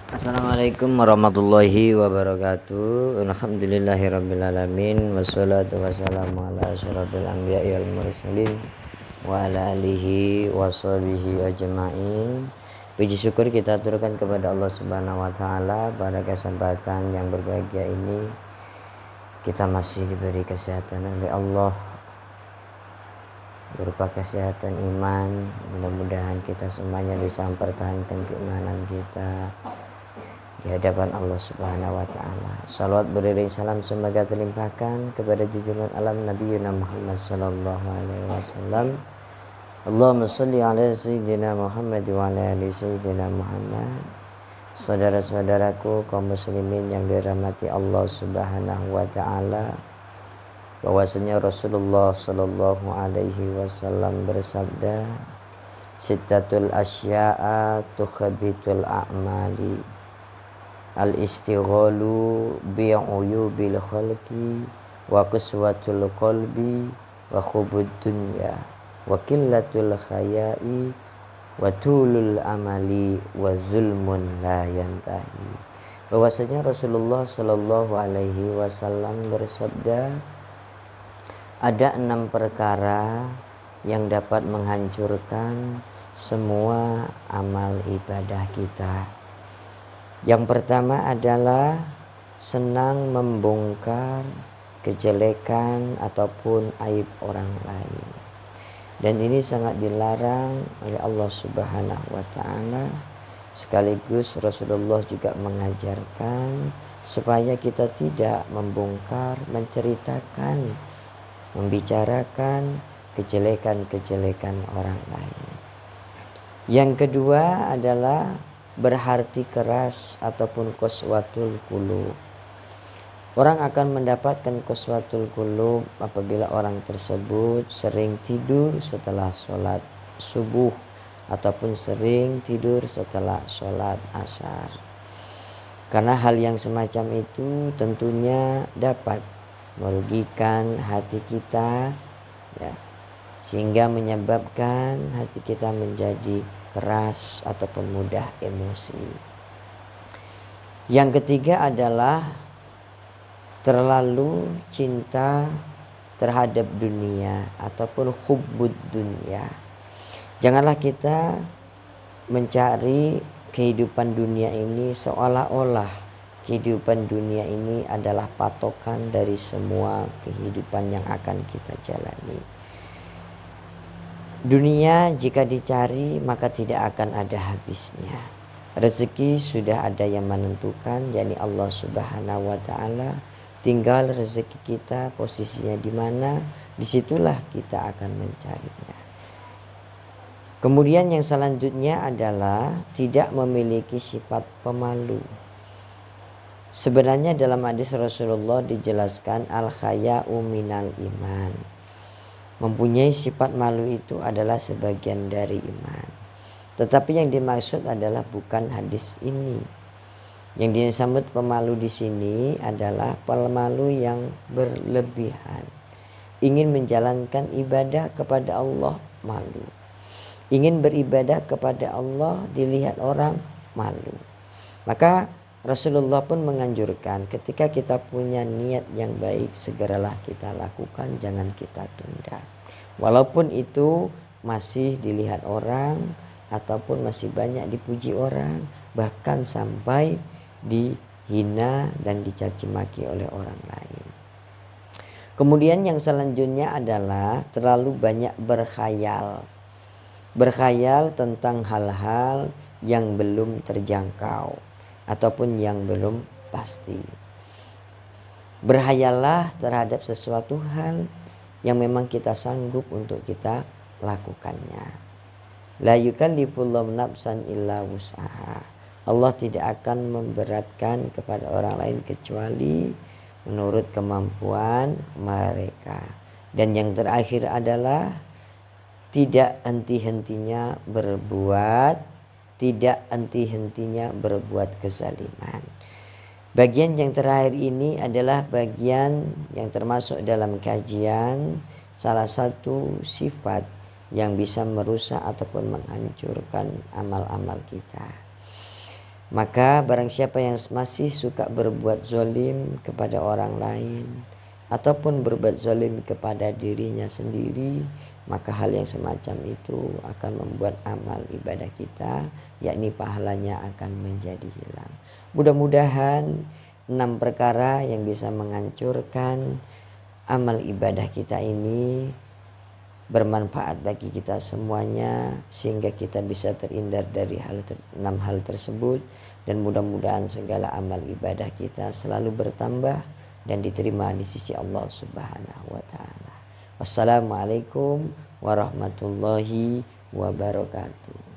Assalamualaikum warahmatullahi wabarakatuh. Alhamdulillahirrabbilalamin. Wassalatu wassalamu ala asyrafil anbiya'i wal mursalin wa ala alihi wa sahbihi ajma'in. Puji syukur kita aturkan kepada Allah Subhanahu wa taala. Pada kesempatan yang berbahagia ini kita masih diberi kesehatan oleh Allah, berupa kesehatan iman. Mudah-mudahan kita semuanya bisa mempertahankan keimanan kita di hadapan Allah Subhanahu wa taala. Salawat beriring salam semoga terlimpahkan kepada junjungan alam Nabi Muhammad sallallahu alaihi wasallam. Allahumma shalli ala sayyidina Muhammad wa ala ali sayyidina Muhammad. Saudara-saudaraku kaum muslimin yang dirahmati Allah Subhanahu wa taala, bahwasanya Rasulullah sallallahu alaihi wasallam bersabda, "Sittatul asya'a tukhabitul a'mali. Al-istighalu bi'uyubil khalqi wa quswatul qalbi wa khubud dunya wa qillatul khaya'i wa tulul amali wa zulmun la yantahi." Bahwasanya Rasulullah sallallahu alaihi wasallam bersabda, ada 6 perkara yang dapat menghancurkan semua amal ibadah kita. Yang pertama adalah senang membongkar kejelekan ataupun aib orang lain. Dan ini sangat dilarang oleh Allah Subhanahu wa taala. Sekaligus Rasulullah juga mengajarkan supaya kita tidak membongkar, menceritakan, membicarakan kejelekan-kejelekan orang lain. Yang kedua adalah berhati keras ataupun qaswatul qulub. Orang akan mendapatkan qaswatul qulub apabila orang tersebut sering tidur setelah sholat subuh ataupun sering tidur setelah sholat asar. Karena hal yang semacam itu tentunya dapat merugikan hati kita, ya, sehingga menyebabkan hati kita menjadi keras ataupun mudah emosi. Yang ketiga adalah terlalu cinta terhadap dunia ataupun hubbud dunia. Janganlah kita mencari kehidupan dunia ini seolah-olah kehidupan dunia ini adalah patokan dari semua kehidupan yang akan kita jalani. Dunia jika dicari maka tidak akan ada habisnya. Rezeki sudah ada yang menentukan, yakni Allah Subhanahu wa taala. Tinggal rezeki kita posisinya di mana, disitulah kita akan mencarinya. Kemudian yang selanjutnya adalah tidak memiliki sifat pemalu. Sebenarnya dalam hadis Rasulullah dijelaskan al-khaya'u minal iman. Mempunyai sifat malu itu adalah sebagian dari iman. Tetapi yang dimaksud adalah bukan hadis ini. Yang disebut pemalu di sini adalah pemalu yang berlebihan. Ingin menjalankan ibadah kepada Allah, malu. Ingin beribadah kepada Allah, dilihat orang, malu. Maka Rasulullah pun menganjurkan ketika kita punya niat yang baik, segeralah kita lakukan, jangan kita tunda. Walaupun itu masih dilihat orang ataupun masih banyak dipuji orang, bahkan sampai dihina dan dicaci maki oleh orang lain. Kemudian yang selanjutnya adalah terlalu banyak berkhayal. Berkhayal tentang hal-hal yang belum terjangkau ataupun yang belum pasti. Berhayalah terhadap sesuatu hal yang memang kita sanggup untuk kita lakukannya. La yukallifullahu nafsan illa wus'aha. Allah tidak akan memberatkan kepada orang lain kecuali menurut kemampuan mereka. Dan yang terakhir adalah tidak henti-hentinya berbuat kezaliman. Bagian yang terakhir ini adalah bagian yang termasuk dalam kajian salah satu sifat yang bisa merusak ataupun menghancurkan amal-amal kita. Maka barang siapa yang masih suka berbuat zalim kepada orang lain ataupun berbuat zalim kepada dirinya sendiri, maka hal yang semacam itu akan membuat amal ibadah kita, yakni pahalanya akan menjadi hilang. Mudah-mudahan 6 perkara yang bisa menghancurkan amal ibadah kita ini bermanfaat bagi kita semuanya, sehingga kita bisa terhindar dari 6 hal tersebut, dan mudah-mudahan segala amal ibadah kita selalu bertambah dan diterima di sisi Allah Subhanahu wa taala. Wassalamualaikum warahmatullahi wabarakatuh.